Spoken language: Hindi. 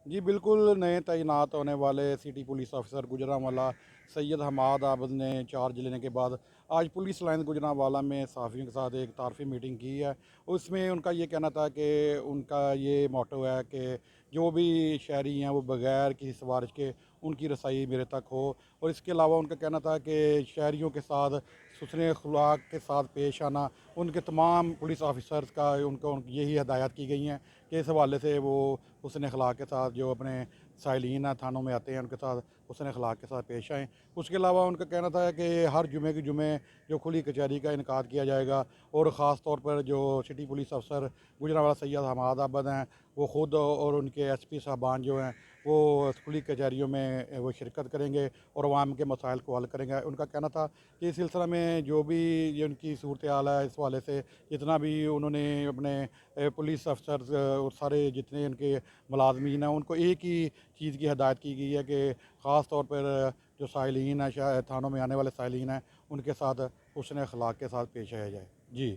जी बिल्कुल, नए तैनात होने वाले city police officer Gujranwala Syed Hammad Abid ने चार्ज लेने के बाद आज पुलिस लाइन गुजरांवाला में सहाफ़ियों के साथ एक तारफ़ी मीटिंग की है। उसमें उनका ये कहना था कि उनका ये मोटो है कि जो भी शहरी हैं वो बग़ैर किसी सिफ़ारिश के उनकी रसाई मेरे तक हो। और इसके अलावा उनका कहना था कि शहरियों के साथ हुस्न अखलाक के साथ पेश आना उनके तमाम पुलिस ऑफिसर्स का उनको यही हदायत की गई हैं कि इस हवाले से वो हुस्न अखलाक के साथ जो अपने साइलिन हैं थानों में आते हैं उनके साथ हुस्न अखलाक के साथ पेश आएँ। उसके अलावा उनका कहना था कि हर जुमे के जुमे जो खुली कचहरी का इनकाद किया जाएगा और ख़ास तौर पर जो सिटी पुलिस अफसर गुजरांवाला सैयद हमाद आबद हैं वो ख़ुद और उनके एसपी साहबान जो हैं वो खुली कचहरियों में वो शिरकत करेंगे और अवाम के मसाइल को हल करेंगे। उनका कहना था कि इस सिलसिला में जो भी ये उनकी सूरत हाल है इस हवाले से जितना भी उन्होंने अपने पुलिस अफसर और सारे जितने उनके मुलाजमीन हैं उनको एक ही चीज़ की हदायत की गई है कि ख़ास तौर पर जो साइलिन हैं थानों में आने वाले साइलिन हैं उनके साथ हुस्न अखलाक के साथ पेश आया जाए। जी।